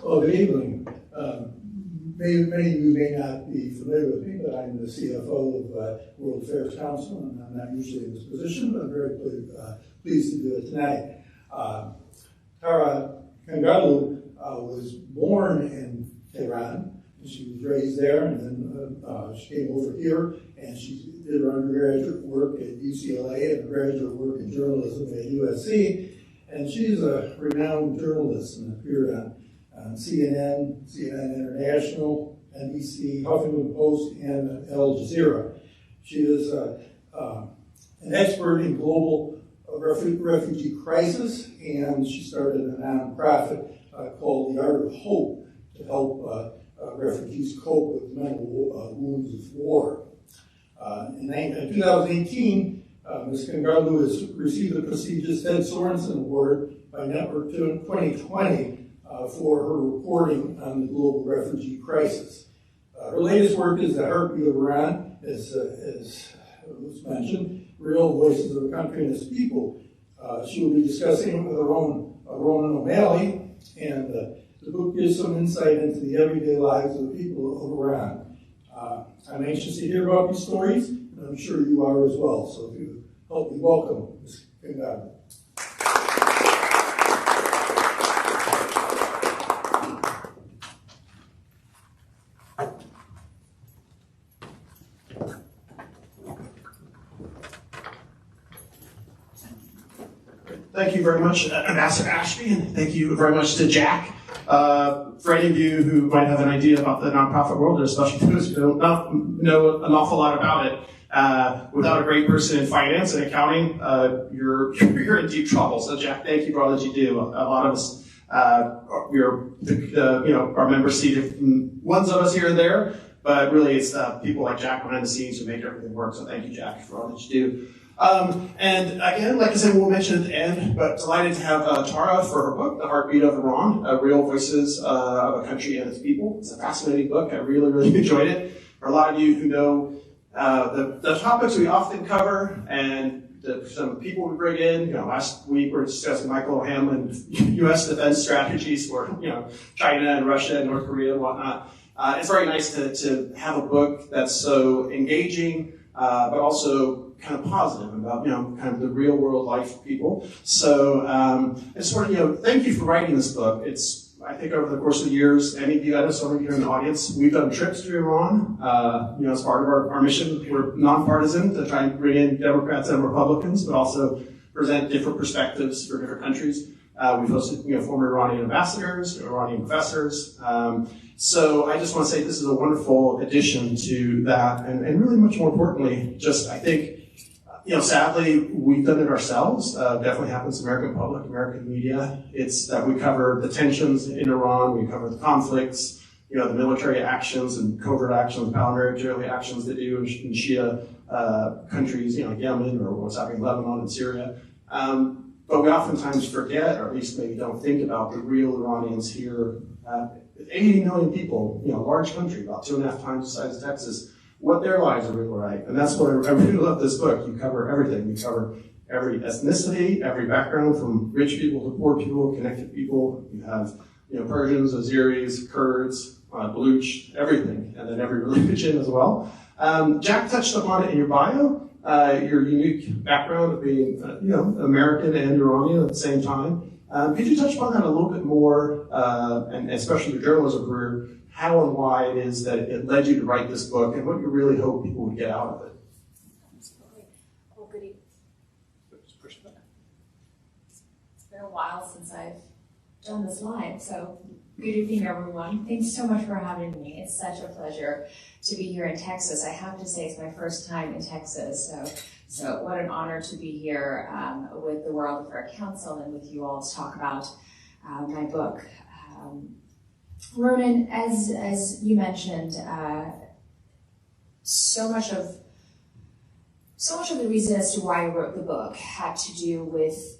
Well, good evening. Many of you may not be familiar with me, but I'm the CFO of World Affairs Council, and I'm not usually in this position, but I'm very pleased to do it tonight. Tara Kangarou was born in Tehran. She was raised there, and then she came over here, and she did her undergraduate work at UCLA and graduate work in journalism at USC. And she's a renowned journalist and appeared on CNN, CNN International, NBC, Huffington Post, and Al Jazeera. She is an expert in global refugee crisis, and she started a nonprofit called The Art of Hope to help refugees cope with mental wounds of war. In 2018, Ms. Kangarou has received the prestigious Ted Sorensen Award by Network 2020 for her reporting on the global refugee crisis. Her latest work is The Heartbeat of Iran, as was mentioned, Real Voices of the Country and Its People. She will be discussing it with her own Ronan O'Malley, and the book gives some insight into the everyday lives of the people of Iran. I'm anxious to hear about these stories, and I'm sure you are as well. So if you help me welcome Ms. Kangarou. Thank you very much, Ambassador Ashby, and thank you very much to Jack. For any of you who might have an idea about the nonprofit world, and especially those who don't know an awful lot about it, without a great person in finance and accounting, you're in deep trouble. So, Jack, thank you for all that you do. A lot of us, our members see different ones of us here and there, but really it's people like Jack behind the scenes who make everything work. So, thank you, Jack, for all that you do. And again, like I said, we'll mention at the end, but delighted to have Tara for her book, The Heartbeat of Iran, Real Voices of a Country and Its People. It's a fascinating book. I really, really enjoyed it. For a lot of you who know the topics we often cover and some people we bring in, last week we were discussing Michael O'Hanlon, U.S. defense strategies for, China and Russia and North Korea and whatnot. It's very nice to have a book that's so engaging, but also kind of positive about, kind of the real world life of people. So, it's sort of, thank you for writing this book. It's, I think over the course of the years, any of you, I know some of you in the audience, we've done trips to Iran, as part of our mission. We're nonpartisan to try and bring in Democrats and Republicans, but also present different perspectives for different countries. We've hosted, former Iranian ambassadors, Iranian professors. So I just want to say this is a wonderful addition to that, and really much more importantly, I think, sadly, we've done it ourselves. Definitely happens to American public, American media. It's that we cover the tensions in Iran, we cover the conflicts, the military actions and covert actions, paramilitary actions they do in Shia countries, Yemen or what's happening in Lebanon and Syria. But we oftentimes forget, or at least maybe don't think about the real Iranians here. 80 million people, large country, about 2.5 times the size of Texas, what their lives are really like. And that's what I really love this book. You cover everything. You cover every ethnicity, every background, from rich people to poor people, connected people. You have, Persians, Azeris, Kurds, Baluch, everything, and then every religion as well. Jack touched upon it in your bio, your unique background of being, American and Iranian at the same time. Could you touch upon that a little bit more, and especially your journalism career, how and why it is that it led you to write this book, and what you really hope people would get out of it? Absolutely. Well, good evening. It's been a while since I've done this live, so good evening, everyone. Thanks so much for having me. It's such a pleasure to be here in Texas. I have to say it's my first time in Texas, so what an honor to be here with the World Affairs Council and with you all to talk about my book. Ronan, as you mentioned, so much of the reason as to why I wrote the book had to do with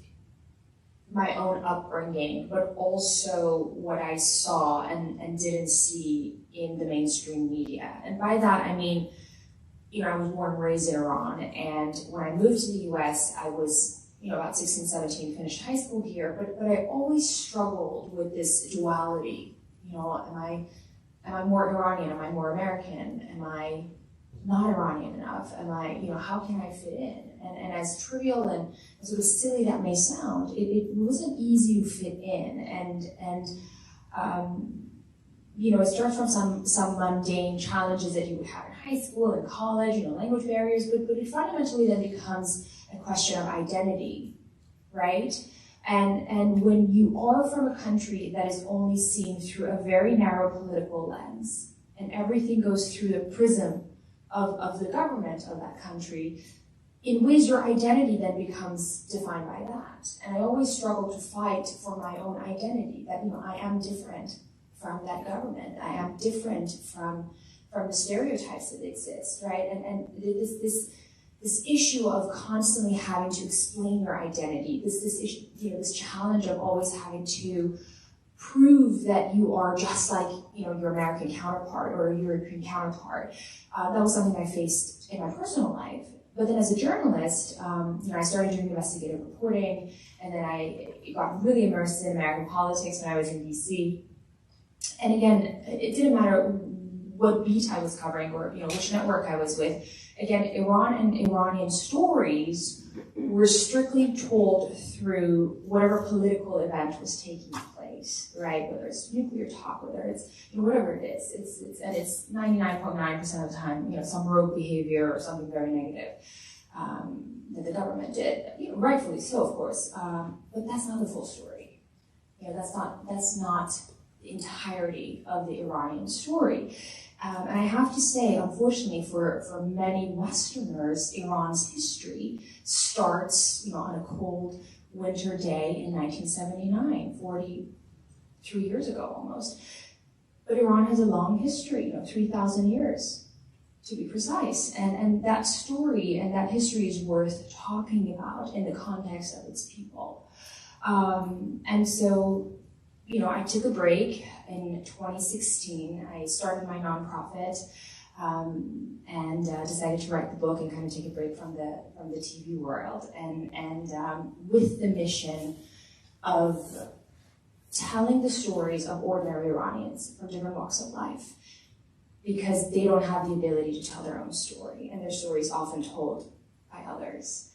my own upbringing, but also what I saw and didn't see in the mainstream media. And by that, I mean, I was born and raised in Iran, and when I moved to the US, I was, about 16, 17, finished high school here, but I always struggled with this duality You know, am I more Iranian? Am I more American? Am I not Iranian enough? Am I, you know, how can I fit in? And as trivial and sort of silly that may sound, it wasn't easy to fit in. You know, it starts from some mundane challenges that you would have in high school and college, you know, language barriers, but it fundamentally then becomes a question of identity, right? And when you are from a country that is only seen through a very narrow political lens, and everything goes through the prism of the government of that country, in ways your identity then becomes defined by that. And I always struggle to fight for my own identity, that, you know, I am different from that government. I am different from the stereotypes that exist, right? And this issue of constantly having to explain your identity, this issue, you know, this challenge of always having to prove that you are just like, you know, your American counterpart or your European counterpart. That was something I faced in my personal life. But then as a journalist, you know, I started doing investigative reporting, and then I got really immersed in American politics when I was in DC. And again, it didn't matter what beat I was covering or, you know, which network I was with. Again, Iran and Iranian stories were strictly told through whatever political event was taking place, right? Whether it's nuclear talk, whether it's, you know, whatever it is. It's 99.9% of the time, you know, some rogue behavior or something very negative that the government did. You know, rightfully so, of course. But that's not the full story. You know, that's not the entirety of the Iranian story. And I have to say, unfortunately, for many Westerners, Iran's history starts, you know, on a cold winter day in 1979, 43 years ago almost. But Iran has a long history, you know, 3,000 years to be precise. And that story and that history is worth talking about in the context of its people. And so, you know, I took a break in 2016. I started my nonprofit and decided to write the book and kind of take a break from the TV world, and with the mission of telling the stories of ordinary Iranians from different walks of life, because they don't have the ability to tell their own story, and their story is often told by others.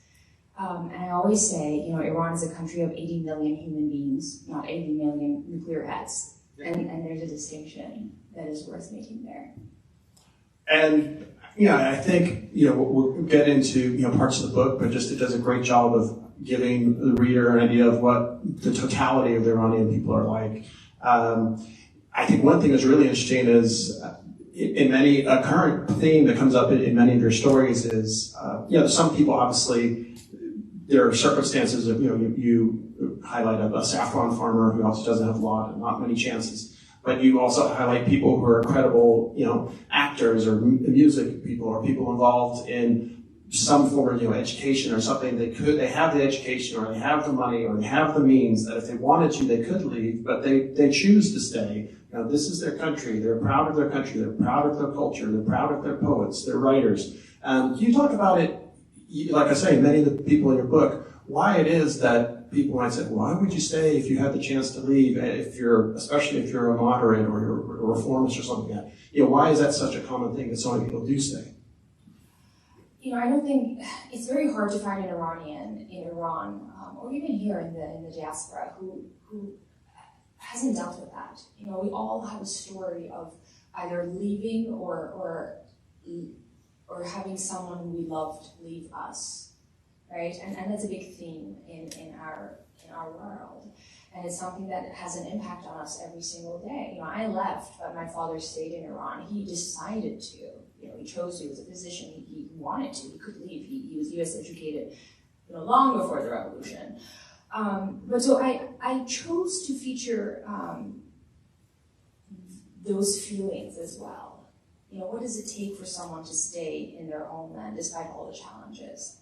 And I always say, you know, Iran is a country of 80 million human beings, not 80 million nuclear heads. And there's a distinction that is worth making there. And, you know, I think, you know, we'll get into, you know, parts of the book, but just it does a great job of giving the reader an idea of what the totality of the Iranian people are like. I think one thing that's really interesting is in many, a current theme that comes up in many of your stories is, you know, some people obviously, there are circumstances of, you know, you highlight a saffron farmer who also doesn't have a lot and not many chances, but you also highlight people who are incredible, you know, actors or music people or people involved in some form of, you know, education or something. They have the education or they have the money or they have the means that if they wanted to, they could leave, but they choose to stay. You know, this is their country. They're proud of their country. They're proud of their culture. They're proud of their poets, their writers. Can you talk about it? Like I say, many of the people in your book, why it is that people might say, why would you stay if you had the chance to leave, especially if you're a moderate or you're a reformist or something like that? You know, why is that such a common thing that so many people do stay? You know, I don't think, it's very hard to find an Iranian in Iran, or even here in the diaspora, who hasn't dealt with that. You know, we all have a story of either leaving or having someone we loved leave us, right? And that's a big theme in our world. And it's something that has an impact on us every single day. You know, I left, but my father stayed in Iran. He decided to. You know, he chose to. He was a physician. He wanted to. He could leave. He was U.S. educated, you know, long before the revolution. But so I chose to feature those feelings as well. You know, what does it take for someone to stay in their homeland despite all the challenges,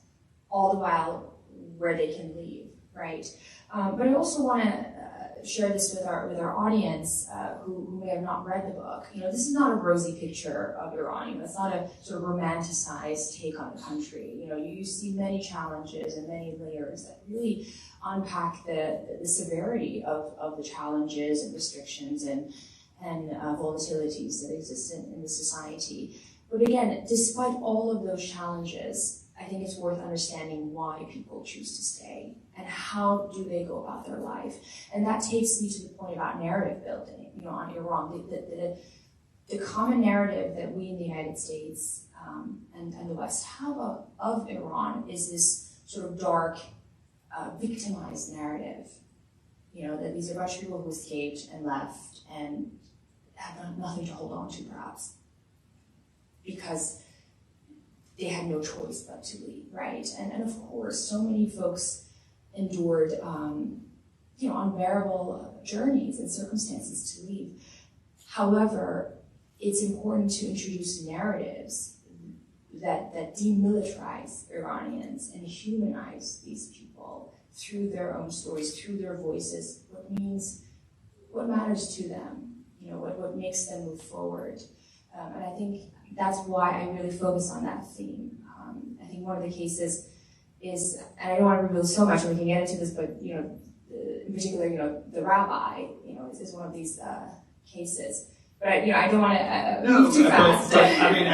all the while where they can leave, right? But I also want to share this with our audience who may have not read the book. You know, this is not a rosy picture of Iran. You know, it's not a sort of romanticized take on the country. You know, you see many challenges and many layers that really unpack the severity of the challenges and restrictions and and volatilities that exist in the society. But again, despite all of those challenges, I think it's worth understanding why people choose to stay and how do they go about their life. And that takes me to the point about narrative building, on Iran. The common narrative that we in the United States and the West have of Iran is this sort of dark, victimized narrative. That these are a bunch of people who escaped and left and have nothing to hold on to, perhaps, because they had no choice but to leave, right? And of course, so many folks endured, unbearable journeys and circumstances to leave. However, it's important to introduce narratives that demilitarize Iranians and humanize these people through their own stories, through their voices, what matters to them, what makes them move forward. And I think that's why I really focus on that theme. I think one of the cases is, and I don't want to reveal so much, and we can get into this, but in particular, the rabbi, is one of these cases. But I don't want to move too fast. But I mean,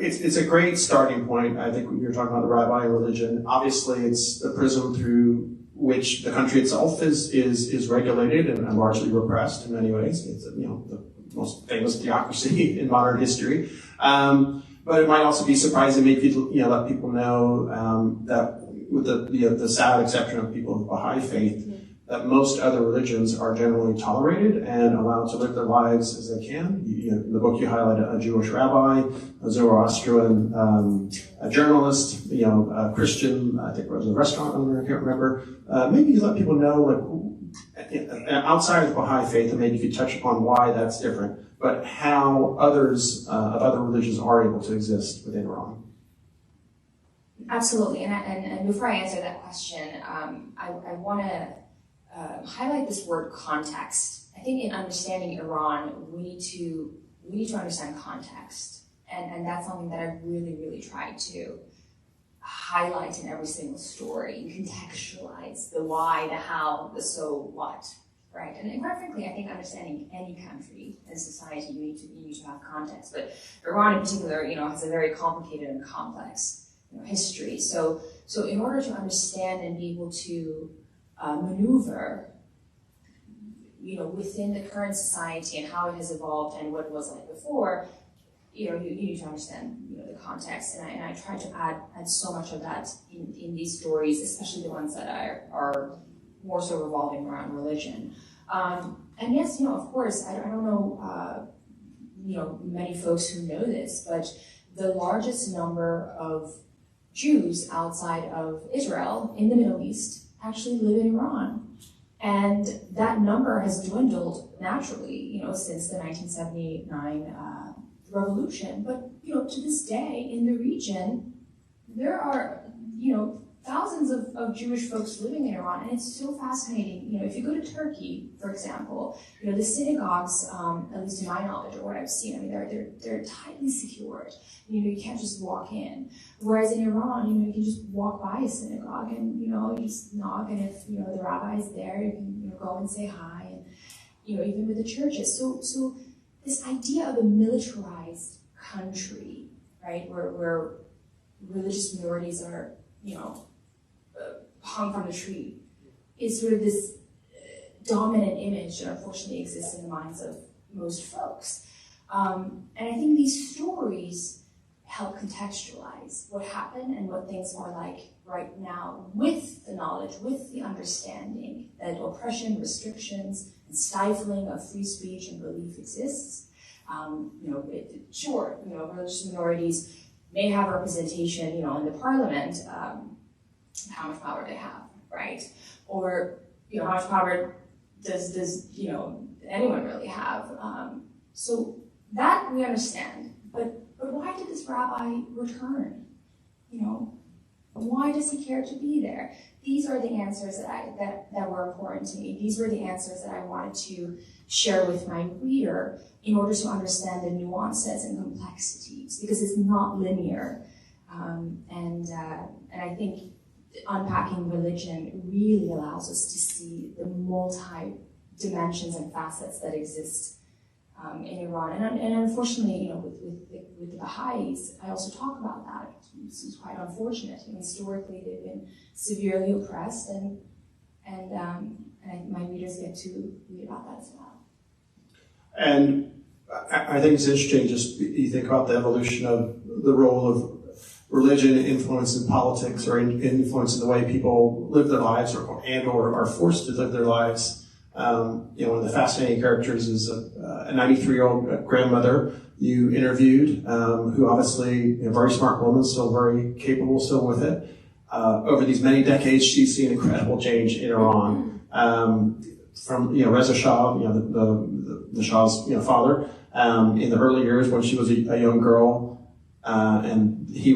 it's a great starting point. I think when you're talking about the rabbi religion, obviously it's the prism through which the country itself is regulated and largely repressed in many ways. It's the most famous theocracy in modern history. But it might also be surprising, maybe let people know that with the sad exception of people of Baha'i faith, that most other religions are generally tolerated and allowed to live their lives as they can. In the book you highlight a Jewish rabbi, a Zoroastrian a journalist, a Christian, I think it was a restaurant owner, I can't remember. Maybe you let people know, outside of Baha'i faith, and maybe you could touch upon why that's different, but how others of other religions are able to exist within Iran. Absolutely, and before I answer that question, I want to highlight this word context. I think in understanding Iran, we need to understand context, and that's something that I really, really try to highlight in every single story, and contextualize the why, the how, the so what, right? And quite frankly, I think understanding any country and society, you need to have context. But Iran in particular, has a very complicated and complex history. So in order to understand and be able to maneuver, within the current society and how it has evolved and what it was like before, you need to understand, the context. And I try to add so much of that in these stories, especially the ones that are more so revolving around religion. And yes, of course, I don't know, many folks who know this, but the largest number of Jews outside of Israel in the Middle East actually live in Iran. And that number has dwindled naturally, since the 1979 revolution. But, to this day in the region, there are, thousands of Jewish folks living in Iran. And it's so fascinating. If you go to Turkey, for example, the synagogues, at least to my knowledge or what I've seen, they're tightly secured. You can't just walk in. Whereas in Iran, you can just walk by a synagogue and, you just knock, and if, the rabbi is there, you can, go and say hi, and, even with the churches. So this idea of a militarized country, right, where religious minorities are, hung from the tree, is sort of this dominant image that unfortunately exists in the minds of most folks. And I think these stories help contextualize what happened and what things are like right now, with the knowledge, with the understanding that oppression, restrictions, and stifling of free speech and belief exists. Religious minorities may have representation, in the parliament, how much power they have, right? Or, how much power does anyone really have? So that we understand, but why did this rabbi return? Why does he care to be there? These are the answers that were important to me. These were the answers that I wanted to share with my reader in order to understand the nuances and complexities, because it's not linear. And I think unpacking religion really allows us to see the dimensions and facets that exist in Iran. And unfortunately, with the Baha'is, I also talk about that. It's quite unfortunate. Historically, they've been severely oppressed, and my readers get to read about that as well. And I think it's interesting, just you think about the evolution of the role of religion influence in politics, or influence in the way people live their lives, or are forced to live their lives. One of the fascinating characters is a 93-year-old grandmother you interviewed, who obviously, a very smart woman, still very capable, still with it. Over these many decades, she's seen incredible change in Iran. From Reza Shah, the Shah's father, in the early years when she was a young girl, and he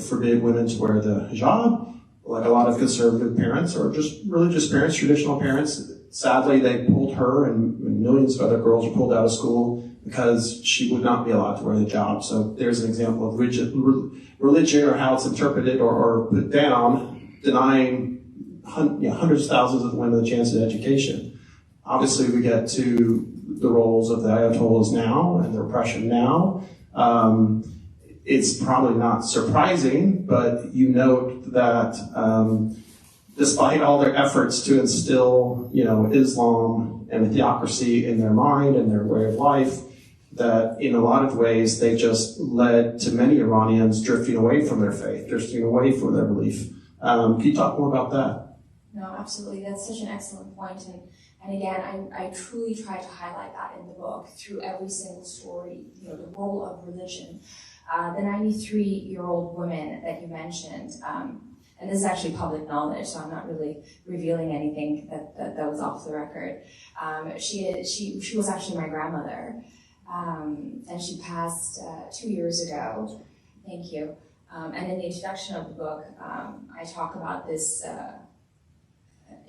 forbid women to wear the hijab, like a lot of conservative parents or just religious parents, traditional parents. Sadly, they pulled her, and millions of other girls were pulled out of school because she would not be allowed to wear the hijab. So there's an example of religion, or how it's interpreted or put down, denying hundreds of thousands of women the chance at education. Obviously, we get to the roles of the Ayatollahs now and the repression now. It's probably not surprising, but you note that despite all their efforts to instill, Islam and a theocracy in their mind and their way of life, that in a lot of ways they just led to many Iranians drifting away from their faith, drifting away from their belief. Can you talk more about that? No, absolutely. That's such an excellent point. And again, I truly try to highlight that in the book through every single story, the role of religion. The 93-year-old woman that you mentioned, and this is actually public knowledge, so I'm not really revealing anything that was off the record. She was actually my grandmother, and she passed 2 years ago. Thank you. And in the introduction of the book, I talk about this,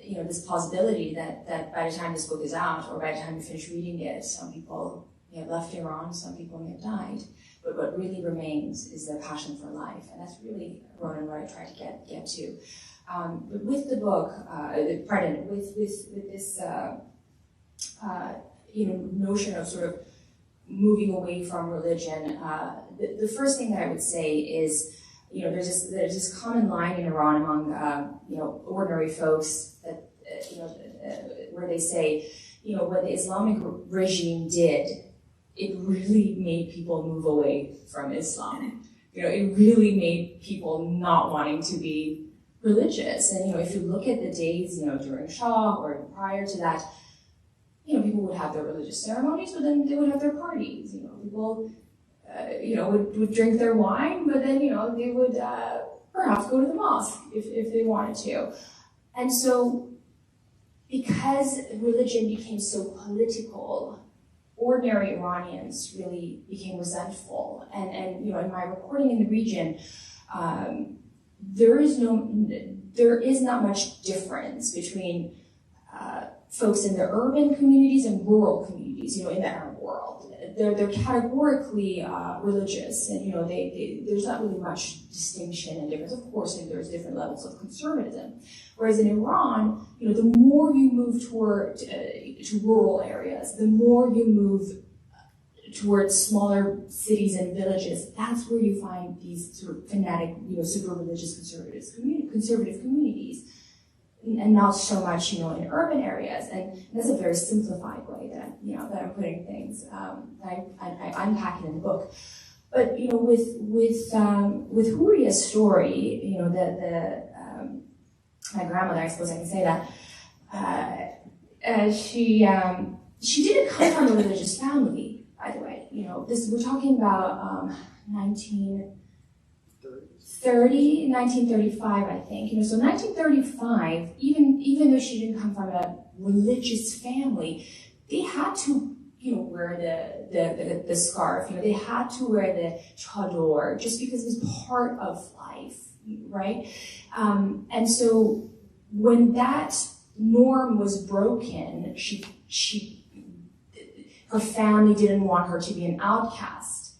this plausibility that by the time this book is out, or by the time you finish reading it, some people may have left Iran, some people may have died. But what really remains is their passion for life, and that's really what I try to get to. But with the book, with this notion of sort of moving away from religion, the first thing that I would say is, there's this common line in Iran among ordinary folks that where they say, what the Islamic regime did, it really made people move away from Islam. It really made people not wanting to be religious. And, if you look at the days, during Shah or prior to that, people would have their religious ceremonies, but then they would have their parties. People, would drink their wine, but then, they would perhaps go to the mosque if they wanted to. And so, because religion became so political, ordinary Iranians really became resentful. And in my reporting in the region, there is not much difference between folks in the urban communities and rural communities, in the Arab world. They're categorically religious, and there's not really much distinction and difference. Of course, there's different levels of conservatism. Whereas in Iran, the more you move toward to rural areas, the more you move towards smaller cities and villages, that's where you find these sort of fanatic, super religious conservative communities, and not so much, in urban areas. And that's a very simplified way that I'm putting things. I unpack it in the book. But with Huriya's story, my grandmother, I suppose I can say that, she didn't come from a religious family, by the way. We're talking about 1935, I think. So 1935, even though she didn't come from a religious family, they had to, wear the scarf. They had to wear the chador just because it was part of life, right? And so when that norm was broken, her family didn't want her to be an outcast,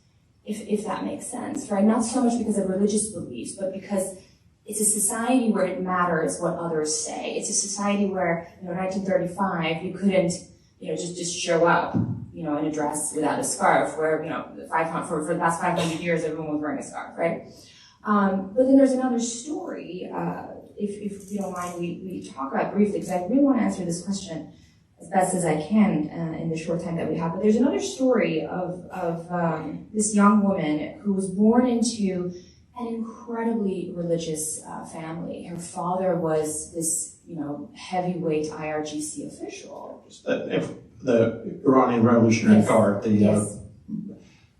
if that makes sense, right? Not so much because of religious beliefs, but because it's a society where it matters what others say. It's a society where, in 1935, you couldn't, just show up, in a dress without a scarf, where, for the past 500 years, everyone was wearing a scarf, right? But then there's another story, if you don't mind, we talk about briefly, because I really want to answer this question as best as I can in the short time that we have. But there's another story of this young woman who was born into an incredibly religious family. Her father was this, heavyweight IRGC official. The Iranian Revolutionary Guard,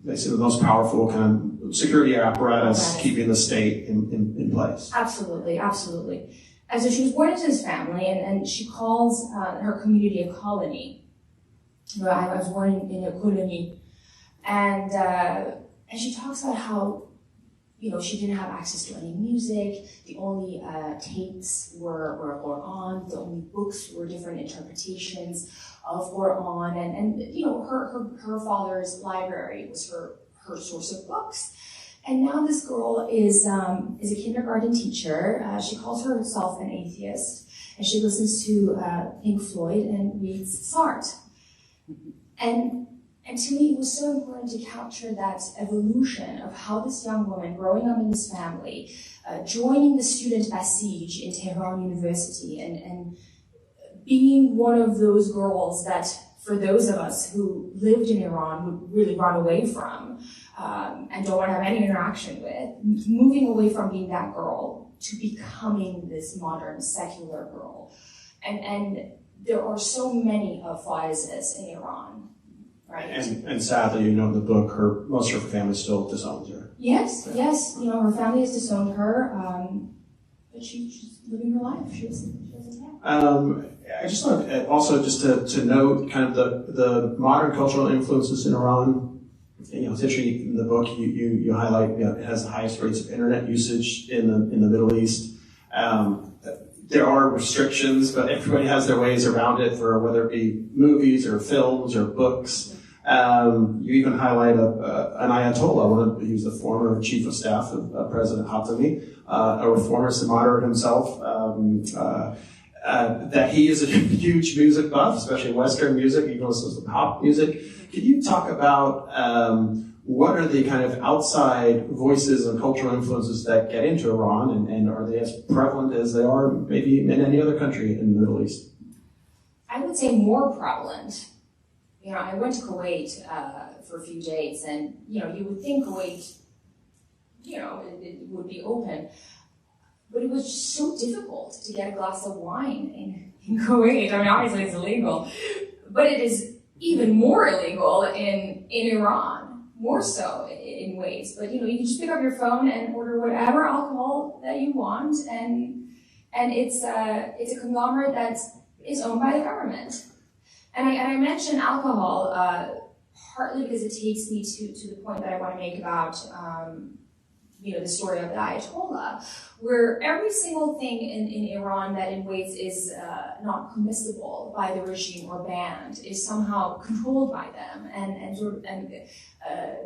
basically the most powerful kind of security apparatus keeping the state in place. Absolutely, absolutely. And so she was born into this family, and she calls her community a colony. I was born in a colony, and she talks about how she didn't have access to any music. The only tapes were Quran. The only books were different interpretations of Quran, and her father's library was her source of books. And now this girl is a kindergarten teacher. She calls herself an atheist, and she listens to Pink Floyd and reads Sartre. And to me, it was so important to capture that evolution of how this young woman, growing up in this family, joining the student Basij in Tehran University, and being one of those girls that, for those of us who lived in Iran, would really run away from, and don't want to have any interaction with, moving away from being that girl to becoming this modern secular girl. And there are so many of Faizes in Iran. Right. And sadly, in the book, most of her family still disowns her. Yes, her family has disowned her, but she's living her life. She doesn't care. I just want also just to note kind of the modern cultural influences in Iran. It's interesting in the book you highlight it has the highest rates of internet usage in the Middle East. There are restrictions, but everybody has their ways around it, for whether it be movies or films or books. You even highlight an Ayatollah, he was the former chief of staff of President Khatami, a reformist and moderate himself, that he is a huge music buff, especially Western music, even listens to pop music. Could you talk about what are the kind of outside voices and cultural influences that get into Iran, and are they as prevalent as they are maybe in any other country in the Middle East? I would say more prevalent. I went to Kuwait for a few days, and you would think Kuwait, it would be open, but it was just so difficult to get a glass of wine in Kuwait. I mean, obviously it's illegal, but it is even more illegal in Iran, more so in ways. But you can just pick up your phone and order whatever alcohol that you want, and it's a conglomerate that is owned by the government. And I mention alcohol partly because it takes me to the point that I want to make about the story of the Ayatollah, where every single thing in Iran that in ways is not permissible by the regime or banned is somehow controlled by them and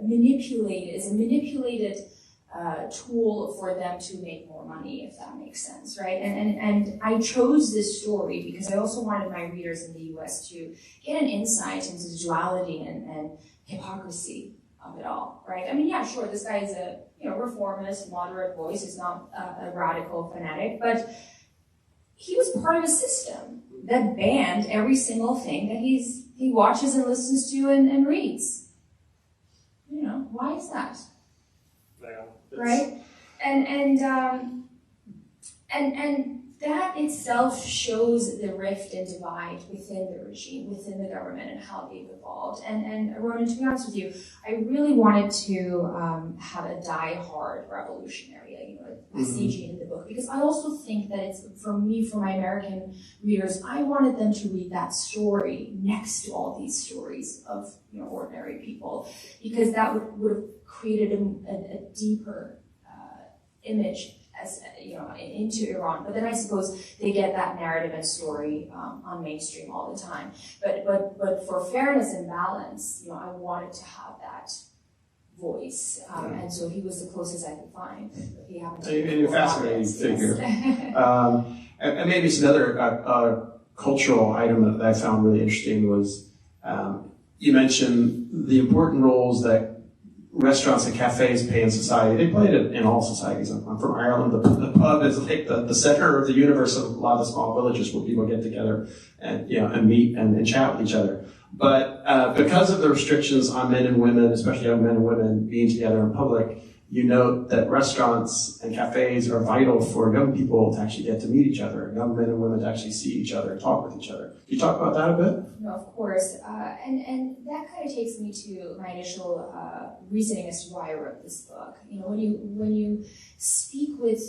manipulated tool for them to make more money, if that makes sense, right? And I chose this story because I also wanted my readers in the US to get an insight into the duality and hypocrisy of it all, right? I mean, yeah, sure, this guy is a reformist, moderate voice. He's not a radical fanatic, but he was part of a system that banned every single thing that he watches and listens to and reads. Why is that? Right? And that itself shows the rift and divide within the regime, within the government, and how they've evolved. And Ronan, to be honest with you, I really wanted to have a die-hard revolutionary, Basiji in the book, because I also think that it's, for my American readers, I wanted them to read that story next to all these stories of ordinary people, because that would have created a deeper image into Iran. But then I suppose they get that narrative and story on mainstream all the time. But for fairness and balance, I wanted to have voice, and so he was the closest I could find. He happened to And be you're a fascinating figure. Yes. And maybe it's another cultural item that I found really interesting was you mentioned the important roles that restaurants and cafes play in society. They play it in all societies. I'm from Ireland. The pub is like the center of the universe of a lot of small villages where people get together and meet and chat with each other. But because of the restrictions on men and women, especially young men and women being together in public, you note that restaurants and cafes are vital for young people to actually get to meet each other, young men and women to actually see each other and talk with each other. Can you talk about that a bit? No, of course. And that kind of takes me to my initial reasoning as to why I wrote this book. You know, when you speak with,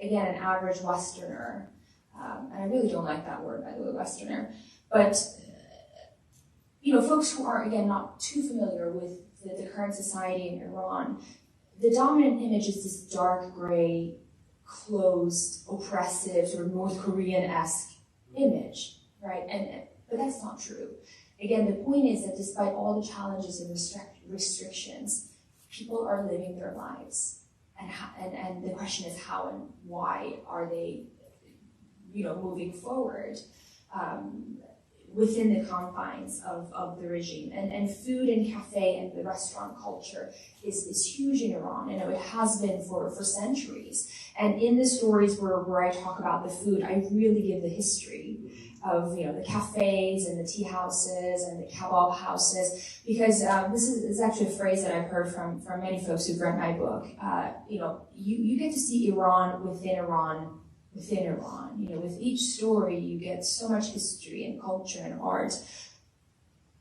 again, an average Westerner, and I really don't like that word, by the way, Westerner, but, you know, folks who are, again, not too familiar with the current society in Iran, the dominant image is this dark gray, closed, oppressive, sort of North Korean-esque image, right? But that's not true. Again, the point is that despite all the challenges and restrictions, people are living their lives. And the question is how and why are they, you know, moving forward within the confines of the regime. And food and cafe and the restaurant culture is huge in Iran, and it has been for centuries. And in the stories where I talk about the food, I really give the history of, you know, the cafes and the tea houses and the kebab houses, because this is actually a phrase that I've heard from many folks who've read my book. You know, you get to see Iran within Iran. You know, with each story, you get so much history and culture and art,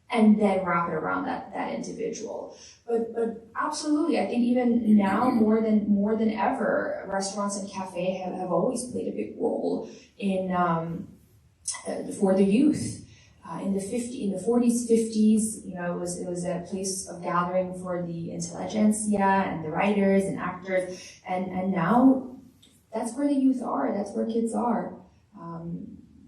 and then wrap it around that individual. But absolutely, I think even now more than ever, restaurants and cafes have always played a big role in for the youth. In the 40s, 50s, you know, it was a place of gathering for the intelligentsia and the writers and actors, and now. That's where the youth are. That's where kids are.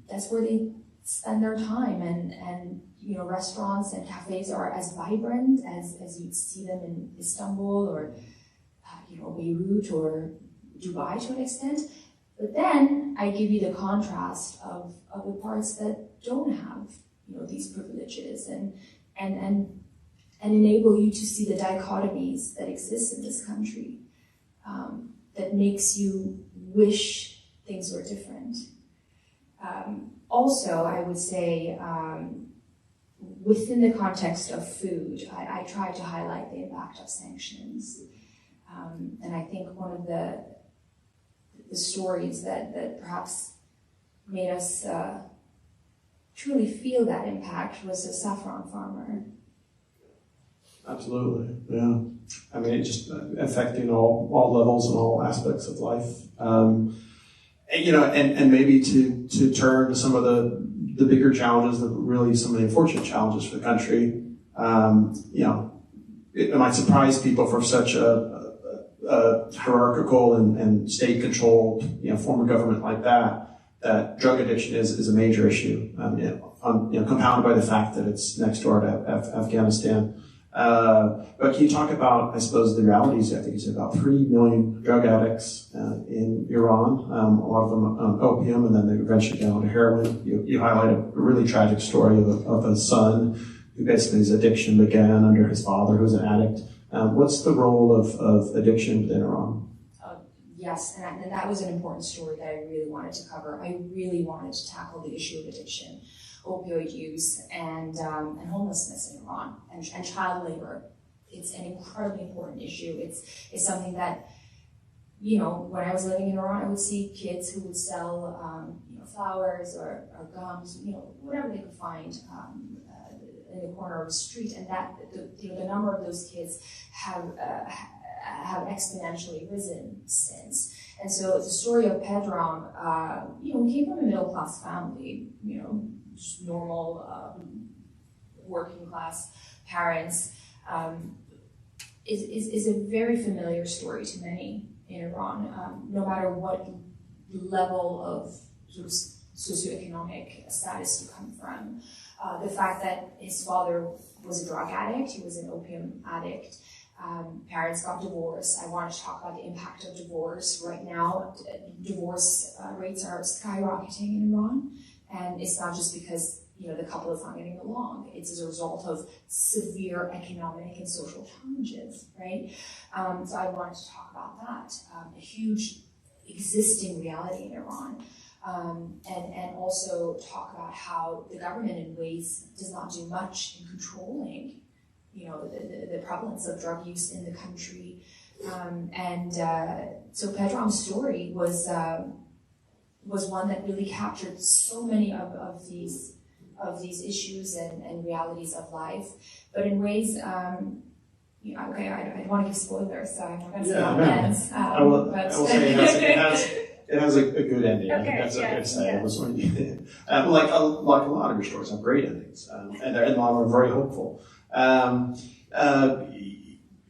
That's where they spend their time. And you know, restaurants and cafes are as vibrant as you'd see them in Istanbul or you know, Beirut or Dubai to an extent. But then I give you the contrast of the parts that don't have, you know, these privileges and enable you to see the dichotomies that exist in this country. That makes you wish things were different. Also, I would say, within the context of food, I try to highlight the impact of sanctions. And I think one of the stories that perhaps made us truly feel that impact was a saffron farmer. Absolutely, yeah. I mean, it just affecting all levels and all aspects of life. You know, and maybe to turn to some of the bigger challenges, really some of the unfortunate challenges for the country. You know, it might surprise people for such a hierarchical and state-controlled, you know, form of government like that drug addiction is a major issue. You know, compounded by the fact that it's next door to Afghanistan. But can you talk about, I suppose, the realities? I think you said about 3 million drug addicts in Iran, a lot of them opium, and then they eventually get on to heroin. You highlight a really tragic story of a son who basically his addiction began under his father, who was an addict. What's the role of addiction within Iran? Yes, and that was an important story that I really wanted to cover. I really wanted to tackle the issue of addiction, opioid use, and homelessness in Iran, and child labor. It's an incredibly important issue. It's something that, you know, when I was living in Iran, I would see kids who would sell, you know, flowers or gums, you know, whatever they could find in the corner of the street, and that the number of those kids have exponentially risen since. And so the story of Pedram, you know, came from a middle class family, you know, just normal working class parents, is a very familiar story to many in Iran, no matter what level of sort of socioeconomic status you come from. The fact that his father was a drug addict, he was an opium addict, Parents got divorced. I wanted to talk about the impact of divorce. Right now, divorce rates are skyrocketing in Iran, and it's not just because the couple is not getting along. It's as a result of severe economic and social challenges, right? So I wanted to talk about that, a huge existing reality in Iran, and also talk about how the government in ways does not do much in controlling the prevalence of drug use in the country. So Pedram's story was one that really captured so many of these issues and realities of life, but in ways, I don't want to give spoilers, so I'm not going to say how it ends. I will say it has a good ending. Okay, That's okay to say. yeah. It was like a lot of your stories have great endings, and a lot are very hopeful.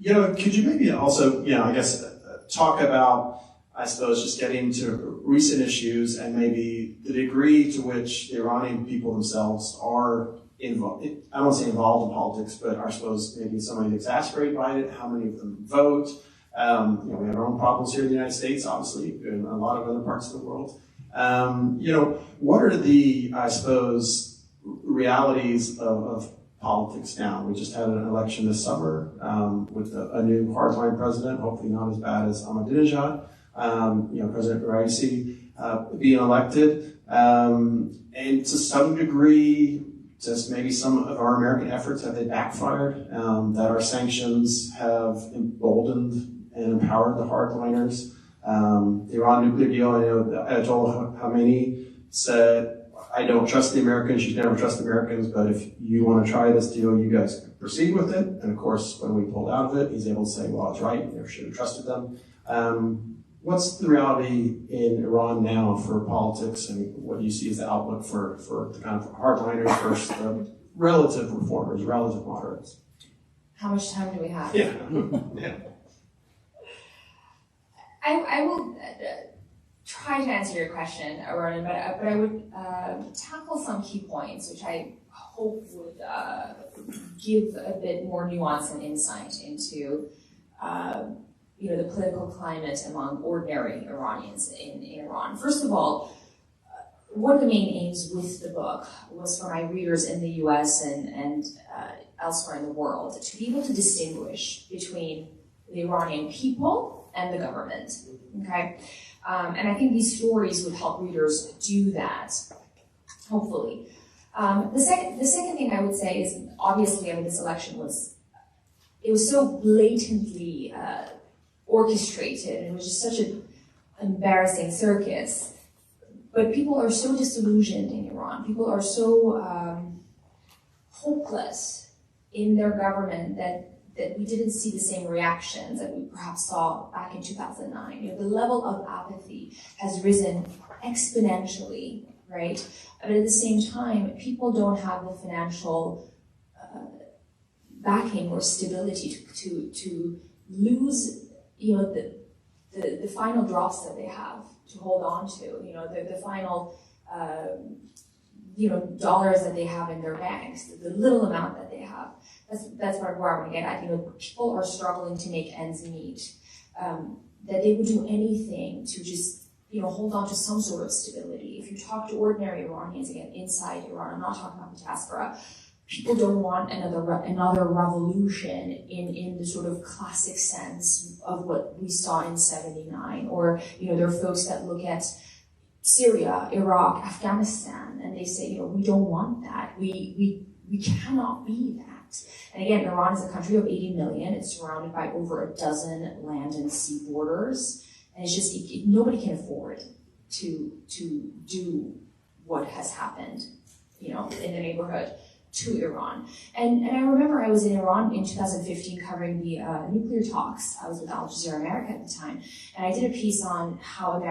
Could you maybe also, I guess, talk about, I suppose, just getting to recent issues and maybe the degree to which the Iranian people themselves are involved, I don't want to say involved in politics, but are, I suppose, maybe somewhat exasperated by it, how many of them vote. We have our own problems here in the United States, obviously, and a lot of other parts of the world. What are the, I suppose, realities of politics now? We just had an election this summer with a new hardline president, hopefully not as bad as Ahmadinejad. President Raisi being elected, and to some degree, just maybe some of our American efforts, have they backfired? That our sanctions have emboldened and empowered the hardliners. The Iran nuclear deal, I know Ayatollah Khamenei said, I don't trust the Americans, you never trust the Americans, but if you want to try this deal, you guys proceed with it. And of course, when we pulled out of it, he's able to say, well, it's right, you never should have trusted them. What's the reality in Iran now for politics, and what do you see as the outlook for the kind of hardliners versus the relative reformers, relative moderates? How much time do we have? Yeah. Yeah. I will try to answer your question, Ronan, but I would tackle some key points, which I hope would give a bit more nuance and insight into the political climate among ordinary Iranians in Iran. First of all, one of the main aims with the book was for my readers in the US and elsewhere in the world to be able to distinguish between the Iranian people and the government, okay? And I think these stories would help readers do that, hopefully. The second thing I would say is, obviously, this election was so blatantly orchestrated, and it was just such an embarrassing circus. But people are so disillusioned in Iran. People are so hopeless in their government that we didn't see the same reactions that we perhaps saw back in 2009. The level of apathy has risen exponentially, right? But at the same time, people don't have the financial backing or stability to lose, the final drops that they have to hold on to, the final, dollars that they have in their banks, the little amount that they have. That's where I want to get at. People are struggling to make ends meet. That they would do anything to just, hold on to some sort of stability. If you talk to ordinary Iranians, again, inside Iran, I'm not talking about the diaspora, people don't want another revolution in the sort of classic sense of what we saw in '79. Or, there are folks that look at Syria, Iraq, Afghanistan, and they say, we don't want that. We cannot be that. And again, Iran is a country of 80 million. It's surrounded by over a dozen land and sea borders. And it's just, nobody can afford to do what has happened, in the neighborhood to Iran. And I remember I was in Iran in 2015 covering the nuclear talks. I was with Al Jazeera America at the time. And I did a piece on how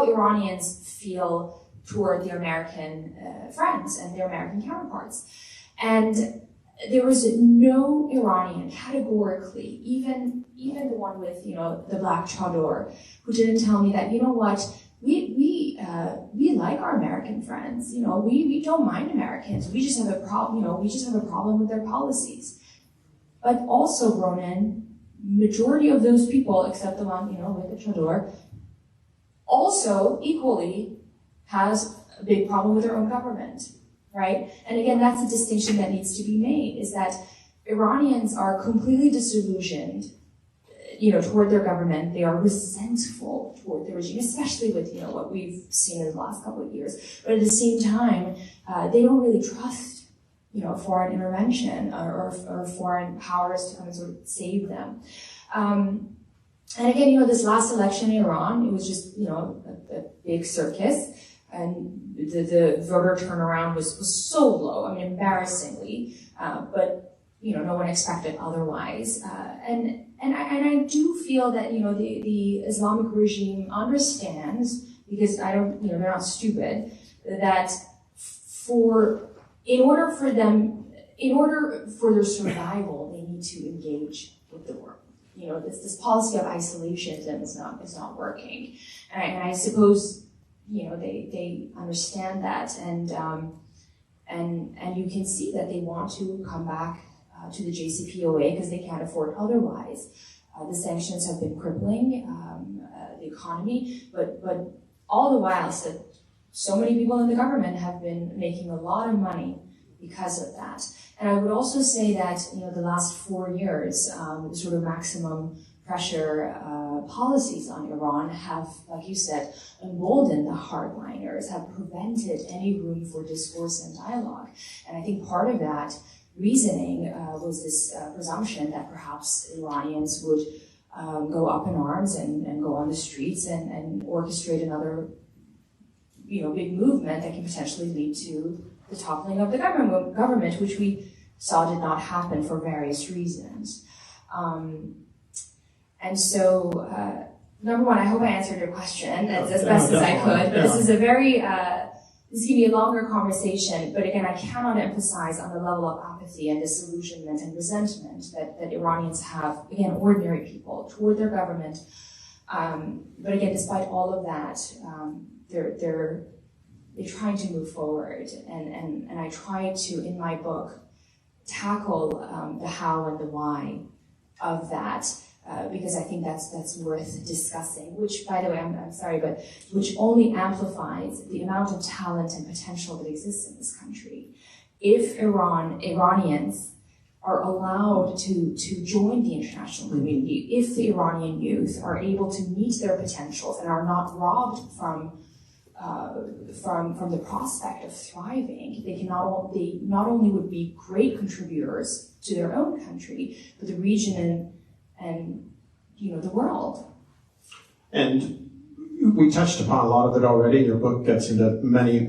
Iranians feel toward their American friends and their American counterparts. And there was no Iranian, categorically, even the one with, the black chador, who didn't tell me that, we like our American friends, we don't mind Americans, we just have a problem, with their policies. But also, Ronan, majority of those people, except the one, with the chador, also equally has a big problem with their own government, right? And again, that's a distinction that needs to be made, is that Iranians are completely disillusioned, toward their government. They are resentful toward the regime, especially with, what we've seen in the last couple of years. But at the same time, they don't really trust foreign intervention or foreign powers to come and sort of save them. And again, this last election in Iran, it was just, a big circus, and the voter turnaround was so low, embarrassingly, but, no one expected otherwise. And I do feel that, the Islamic regime understands, because they're not stupid, that in order for their survival, they need to engage with the world. This policy of isolationism is not working, and I suppose they understand that, and you can see that they want to come back to the JCPOA because they can't afford otherwise. The sanctions have been crippling the economy, but all the while, so many people in the government have been making a lot of money because of that. And I would also say that, the last 4 years, the sort of maximum pressure policies on Iran have, like you said, emboldened the hardliners, have prevented any room for discourse and dialogue. And I think part of that reasoning was this presumption that perhaps Iranians would go up in arms and go on the streets and orchestrate another big movement that can potentially lead to the toppling of the government, which we saw did not happen for various reasons. And so, number one, I hope I answered your question as best as I could. But this is this is going to be a longer conversation. But again, I cannot emphasize on the level of apathy and disillusionment and resentment that Iranians have, again, ordinary people, toward their government. But again, despite all of that, they're trying to move forward, and I try to, in my book, tackle the how and the why of that, because I think that's worth discussing, which, by the way, I'm sorry, but which only amplifies the amount of talent and potential that exists in this country. If Iranians are allowed to join the international community, if the Iranian youth are able to meet their potentials and are not robbed from the prospect of thriving, they not only would be great contributors to their own country, but the region and the world. And we touched upon a lot of it already. Your book gets into many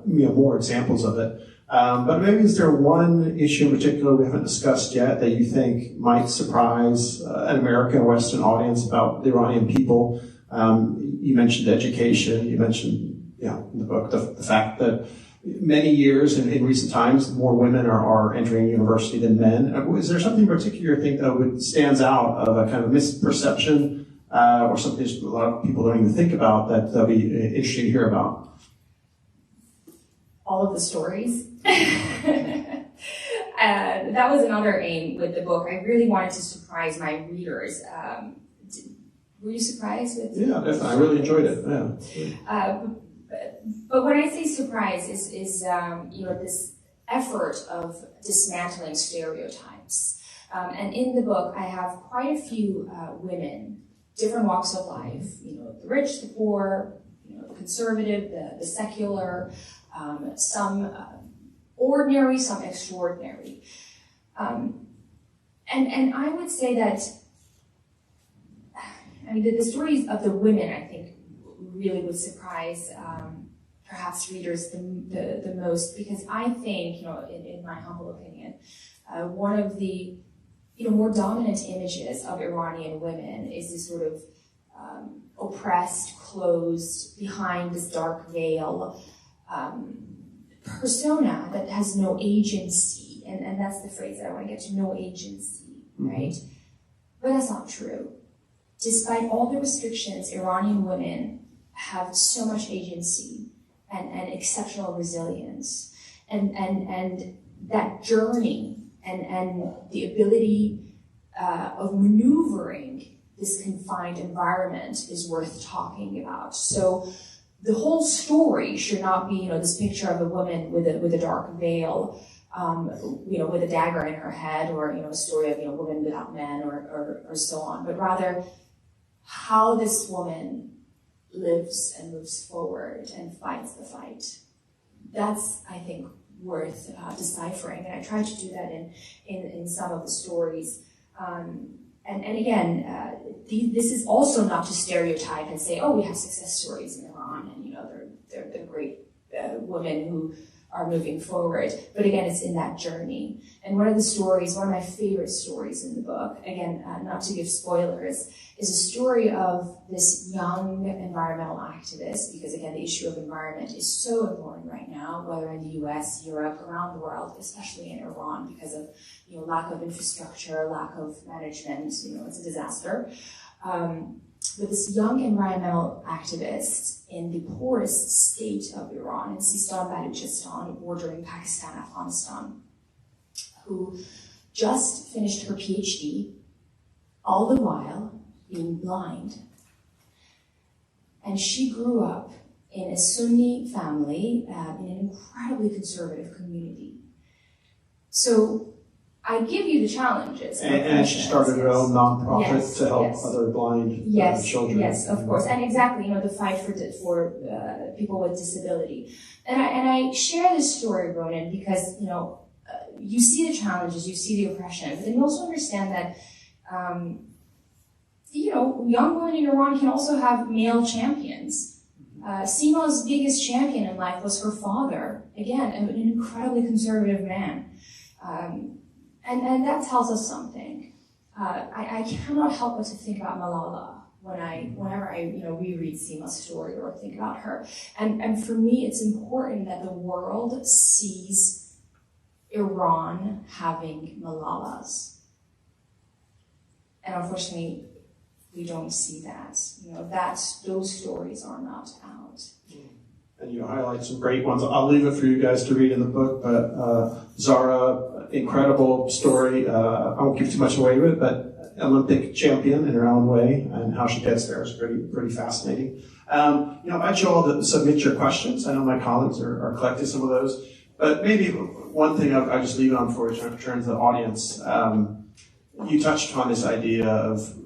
more examples of it. But maybe is there one issue in particular we haven't discussed yet that you think might surprise an American or Western audience about the Iranian people? You mentioned education. You mentioned, in the book, the fact that many years in recent times, more women are entering university than men. Is there something in particular you think that stands out of a kind of misperception or something a lot of people don't even think about that'll be interesting to hear about? All of the stories. That was another aim with the book. I really wanted to surprise my readers. Were you surprised? Yeah, definitely. I really enjoyed it. Yeah. But when I say surprise, is this effort of dismantling stereotypes. And in the book, I have quite a few women, different walks of life. The rich, the poor, the conservative, the secular, some ordinary, some extraordinary. And I would say that. The stories of the women, I think, really would surprise perhaps readers the most, because I think, in my humble opinion, one of the more dominant images of Iranian women is this sort of oppressed, closed, behind this dark veil persona that has no agency, and that's the phrase that I want to get to, no agency, right? But that's not true. Despite all the restrictions, Iranian women have so much agency and exceptional resilience. And that journey and the ability of maneuvering this confined environment is worth talking about. So the whole story should not be, this picture of a woman with a dark veil, with a dagger in her head, or a story of women without men, or so on, but rather how this woman lives and moves forward and fights the fight. That's, I think, worth deciphering, and I try to do that in some of the stories. And again, this is also not to stereotype and say, oh, we have success stories in Iran, and they're great women who are moving forward. But again, it's in that journey. And one of my favorite stories in the book, again, not to give spoilers, is a story of this young environmental activist, because again, the issue of environment is so important right now, whether in the US, Europe, around the world, especially in Iran, because of lack of infrastructure, lack of management, it's a disaster. But this young environmental activist in the poorest state of Iran, in Sistan, Baluchistan, bordering Pakistan, Afghanistan, who just finished her PhD, all the while being blind. And she grew up in a Sunni family in an incredibly conservative community. So I give you the challenges. And she started her own nonprofit to help other blind children. Yes, of course. And exactly, the fight for people with disability. And I share this story, Ronan, because, you see the challenges, you see the oppression, but then you also understand that, young women in Iran can also have male champions. Seema's biggest champion in life was her father, again, an incredibly conservative man. And that tells us something. I cannot help but to think about Malala whenever I reread Seema's story or think about her. And for me, it's important that the world sees Iran having Malalas. And unfortunately, we don't see that. Those stories are not out. And you highlight some great ones. I'll leave it for you guys to read in the book, but Zara, incredible story. I won't give too much away with it, but Olympic champion in her own way, and how she gets there is pretty fascinating. I invite you all to submit your questions. I know my colleagues are collecting some of those, but maybe one thing I just leave it on for you in terms of the audience. You touched on this idea of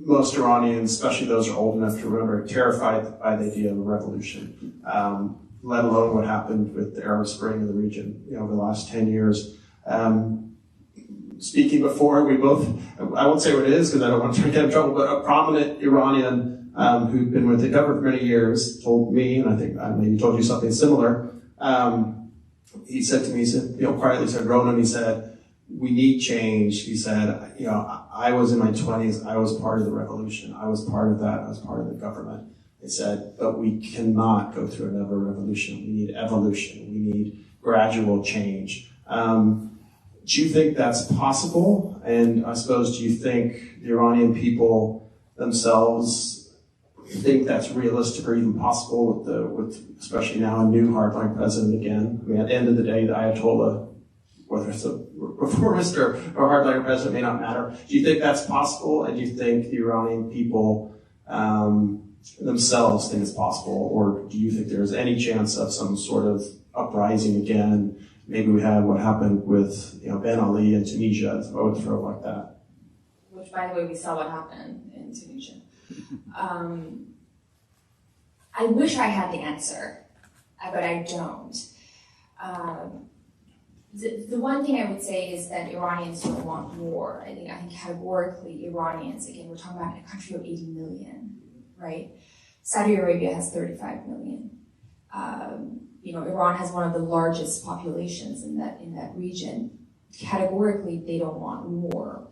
most Iranians, especially those who are old enough to remember, terrified by the idea of a revolution, let alone what happened with the Arab Spring in the region, over the last 10 years. Speaking before, we both, I won't say what it is because I don't want to get in trouble, but a prominent Iranian who'd been with the government for many years told me, and I think I maybe told you something similar, he said to me, quietly said, Ronan, he said, we need change. He said, I was in my 20s, I was part of the revolution. I was part of that, I was part of the government. He said, but we cannot go through another revolution. We need evolution. We need gradual change. Do you think that's possible? And I suppose, do you think the Iranian people themselves think that's realistic or even possible with especially now a new hardline president again? I mean, at the end of the day, the Ayatollah, whether it's a reformist or hardliner president, may not matter. Do you think that's possible? And do you think the Iranian people themselves think it's possible? Or do you think there's any chance of some sort of uprising again? Maybe we had what happened with Ben Ali in Tunisia, I would throw like that. Which, by the way, we saw what happened in Tunisia. I wish I had the answer, but I don't. The one thing I would say is that Iranians don't want war. I think categorically Iranians, again, we're talking about a country of 80 million, right? Saudi Arabia has 35 million. Iran has one of the largest populations in that region. Categorically, they don't want war.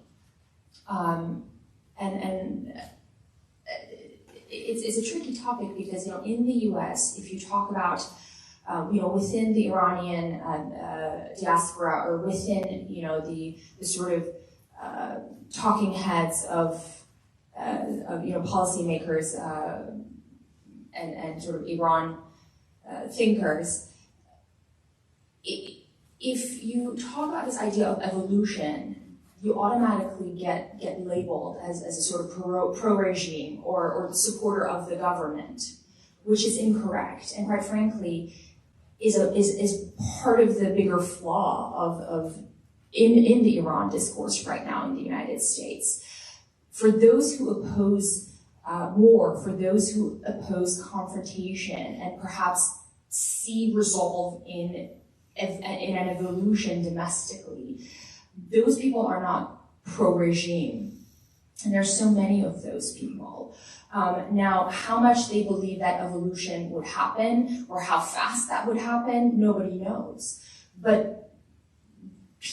And it's a tricky topic because, in the US, if you talk about within the Iranian diaspora or within, the sort of talking heads of policymakers and sort of Iran thinkers, if you talk about this idea of evolution, you automatically get labeled as a sort of pro-regime or supporter of the government, which is incorrect, and quite frankly, is part of the bigger flaw in the Iran discourse right now in the United States. For those who oppose war, for those who oppose confrontation, and perhaps see resolve in an evolution domestically, those people are not pro-regime. And there's so many of those people. Now, how much they believe that evolution would happen or how fast that would happen, nobody knows. But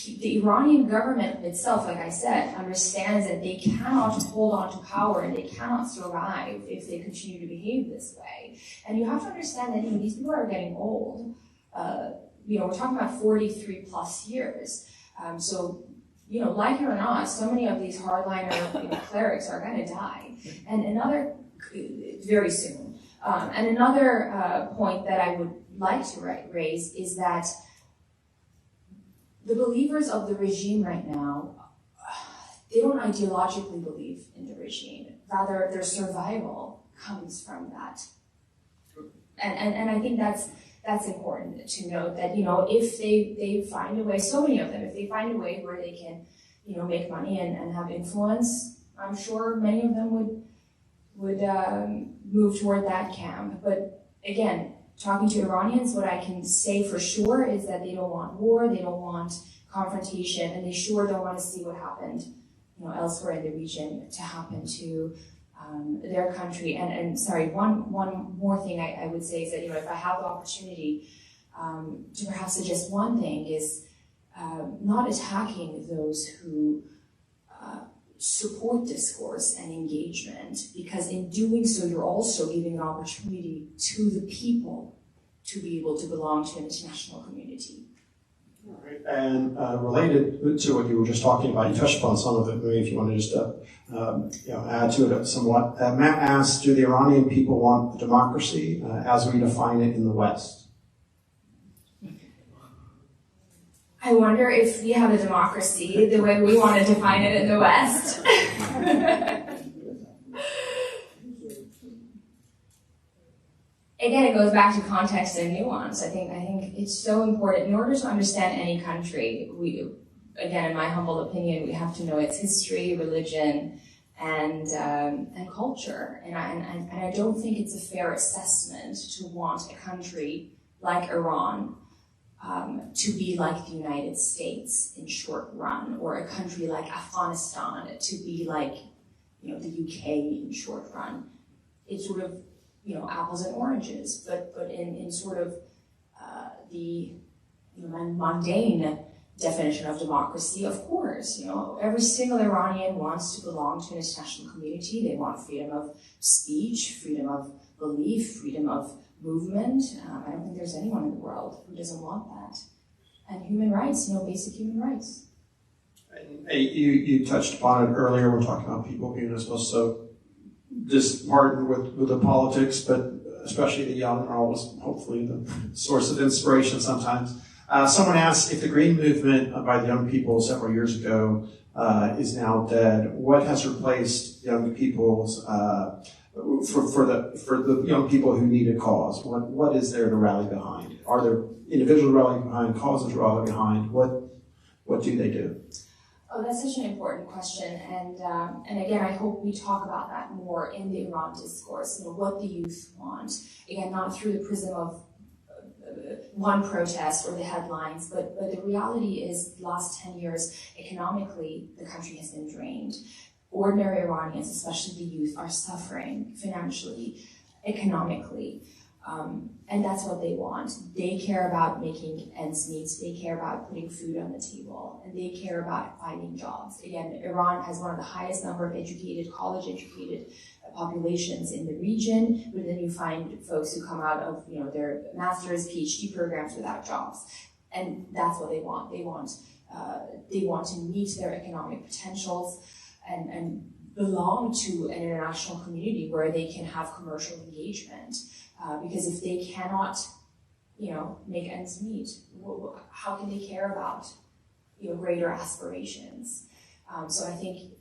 the Iranian government itself, like I said, understands that they cannot hold on to power and they cannot survive if they continue to behave this way. And you have to understand that these people are getting old. We're talking about 43 plus years. So, like it or not, so many of these hardliner clerics are going to die. And very soon. And another point that I would like to raise is that the believers of the regime right now, they don't ideologically believe in the regime. Rather, their survival comes from that. And I think that's important to note that, if they find a way, so many of them, if they find a way where they can, make money and have influence, I'm sure many of them would move toward that camp. But again, talking to Iranians, what I can say for sure is that they don't want war, they don't want confrontation, and they sure don't want to see what happened, elsewhere in the region to happen to their country. And sorry, one more thing I would say is that, if I have the opportunity to perhaps suggest one thing is not attacking those who support discourse and engagement, because in doing so, you're also giving an opportunity to the people to be able to belong to an international community. All right. And related to what you were just talking about, you touched upon some of it. Maybe if you want to just add to it somewhat. Matt asked, do the Iranian people want democracy as we define it in the West? I wonder if we have a democracy the way we want to define it in the West. Again, it goes back to context and nuance. I think it's so important. In order to understand any country, again, in my humble opinion, we have to know its history, religion, and culture. And I don't think it's a fair assessment to want a country like Iran to be like the United States in short run, or a country like Afghanistan to be like, the UK in short run. It's sort of, apples and oranges, but in sort of the mundane definition of democracy, of course, every single Iranian wants to belong to an international community. They want freedom of speech, freedom of belief, freedom of movement. I don't think there's anyone in the world who doesn't want that. And human rights, basic human rights. You touched upon it earlier. We're talking about people being so disheartened with the politics, but especially the young are always hopefully the source of inspiration sometimes. Someone asked if the Green Movement by the young people several years ago is now dead. What has replaced young people's for the young people who need a cause? What is there to rally behind? Are there individuals rallying behind, causes rallying behind? What do they do? Oh, that's such an important question, and again, I hope we talk about that more in the Iran discourse. What the youth want. Again, not through the prism of one protest or the headlines, but the reality is, the last 10 years, economically, the country has been drained. Ordinary Iranians, especially the youth, are suffering financially, economically, and that's what they want. They care about making ends meet, they care about putting food on the table, and they care about finding jobs. Again, Iran has one of the highest number of college-educated populations in the region, but then you find folks who come out of their master's, PhD programs without jobs, and that's what they want. They want to meet their economic potentials and belong to an international community where they can have commercial engagement. Because if they cannot, make ends meet, how can they care about, greater aspirations? So I think,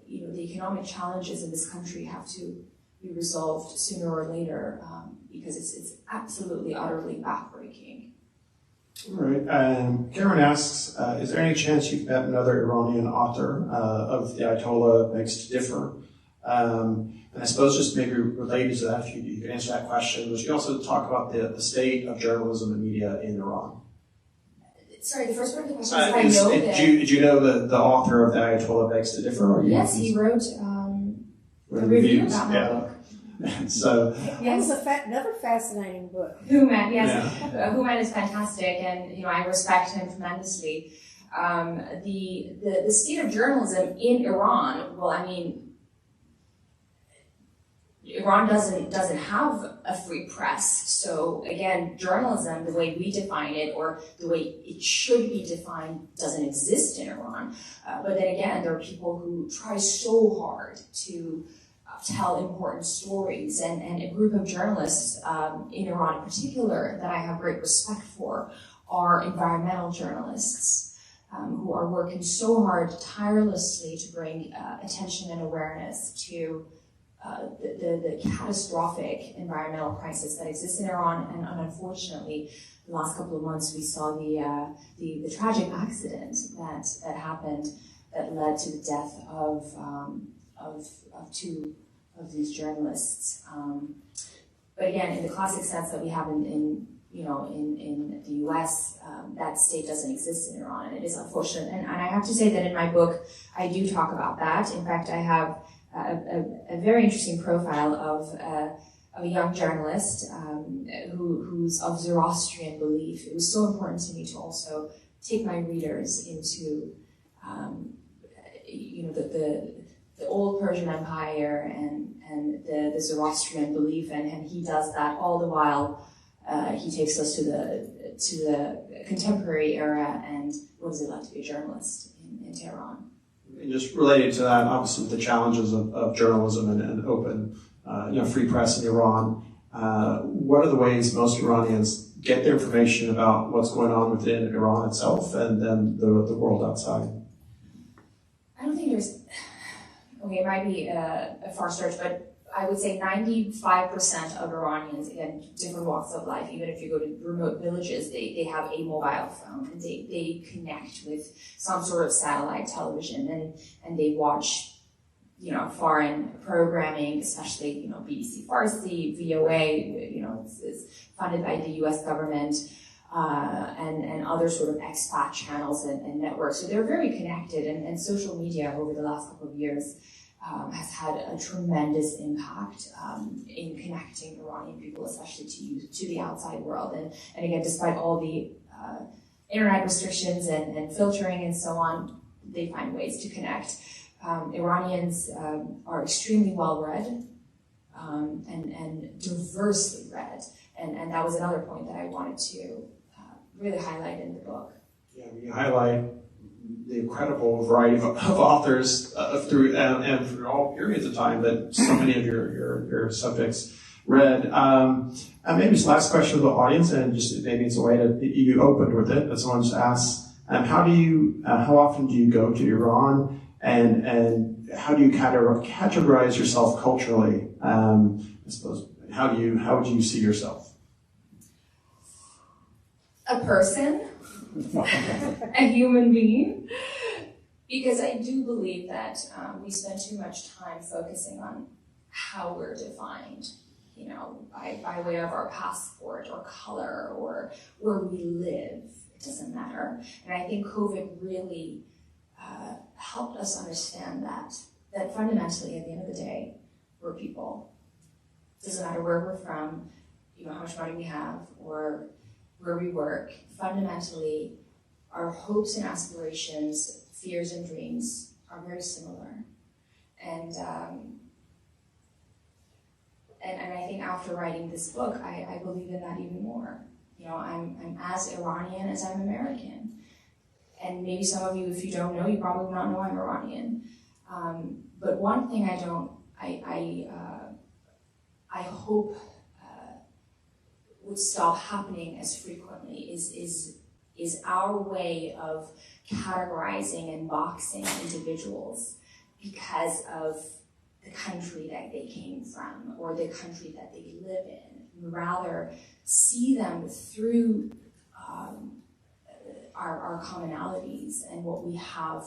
the economic challenges in this country have to be resolved sooner or later, because it's absolutely, utterly backbreaking. All right. Karen asks, is there any chance you've met another Iranian author of the Ayatollah Begs to Differ? And I suppose just maybe related to that, if you could answer that question, but you also talk about the state of journalism and media in Iran. Sorry, the first part of the question is do you know the author of the Ayatollah Begs to Differ? Yes, he wrote a review about my book. So yeah, it's another fascinating book. Human, yes. Yeah. Human is fantastic, and I respect him tremendously. The state of journalism in Iran, well, I mean, Iran doesn't have a free press. So again, journalism, the way we define it, or the way it should be defined, doesn't exist in Iran. But then again, there are people who try so hard to tell important stories, and a group of journalists in Iran in particular that I have great respect for are environmental journalists who are working so hard tirelessly to bring attention and awareness to the catastrophic environmental crisis that exists in Iran. And unfortunately, the last couple of months we saw the tragic accident that happened that led to the death of two of these journalists. But again, in the classic sense that we have in the U.S., that state doesn't exist in Iran, and it is unfortunate. And I have to say that in my book, I do talk about that. In fact, I have a very interesting profile of a young journalist who's of Zoroastrian belief. It was so important to me to also take my readers into the old Persian Empire and the Zoroastrian belief, and he does that all the while. He takes us to the contemporary era and what is it like to be a journalist in Tehran. And just related to that, obviously the challenges of journalism and open, free press in Iran. What are the ways most Iranians get their information about what's going on within Iran itself and then the world outside? I don't think there's. Okay, it might be a far stretch, but I would say 95% of Iranians, again, different walks of life, even if you go to remote villages, they have a mobile phone, and they connect with some sort of satellite television, and they watch, foreign programming, especially, BBC Farsi, VOA, it's funded by the US government, and other sort of expat channels and networks. So they're very connected, and social media over the last couple of years has had a tremendous impact in connecting Iranian people, especially to the outside world. And again, despite all the internet restrictions and filtering and so on, they find ways to connect. Iranians are extremely well-read and diversely read. And that was another point that I wanted to really highlight in the book. Yeah, you highlight the incredible variety of authors through all periods of time that so many of your subjects read. And maybe this last question of the audience, and just maybe it's a way that you opened with it, but someone just asked, how often do you go to Iran, and how do you categorize yourself culturally? I suppose, how would you see yourself? A person, a human being, because I do believe that we spend too much time focusing on how we're defined, by way of our passport or color or where we live. It doesn't matter. And I think COVID really helped us understand that fundamentally, at the end of the day, we're people. It doesn't matter where we're from, how much money we have, or where we work. Fundamentally, our hopes and aspirations, fears and dreams are very similar. And I think after writing this book, I believe in that even more. I'm as Iranian as I'm American. And maybe some of you, if you don't know, you probably will not know I'm Iranian. But one thing I hope would stop happening as frequently is is our way of categorizing and boxing individuals because of the country that they came from or the country that they live in. Rather, see them through our commonalities and what we have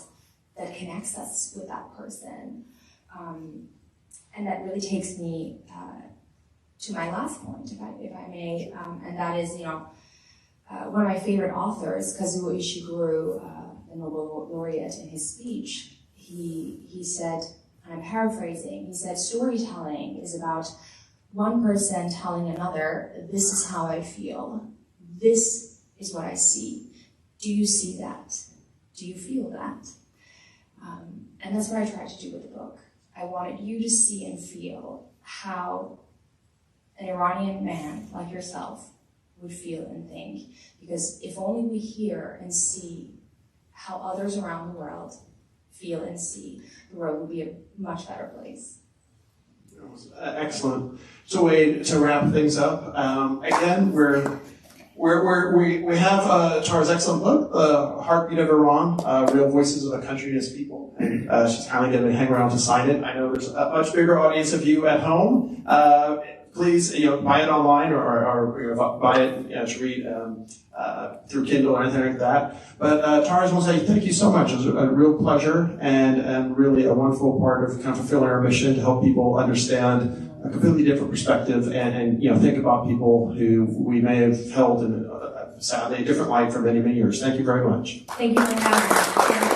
that connects us with that person. And that really takes me to my last point, if I may, and that is, one of my favorite authors, Kazuo Ishiguro, the Nobel laureate, in his speech, he said, and I'm paraphrasing, he said, storytelling is about one person telling another, this is how I feel, this is what I see. Do you see that? Do you feel that? And that's what I tried to do with the book. I wanted you to see and feel how an Iranian man like yourself would feel and think. Because if only we hear and see how others around the world feel and see, the world would be a much better place. Excellent. So Wade, to wrap things up, again, we have Tara's excellent book, The Heartbeat of Iran, Real Voices of a Country and Its People. And she's kindly going to hang around to sign it. I know there's a much bigger audience of you at home. Please, buy it online or buy it to read through Kindle or anything like that. But Tara, I want to say thank you so much. It was a real pleasure and really a wonderful part of kind of fulfilling our mission to help people understand a completely different perspective and think about people who we may have held in a sadly different light for many, many years. Thank you very much. Thank you for having me.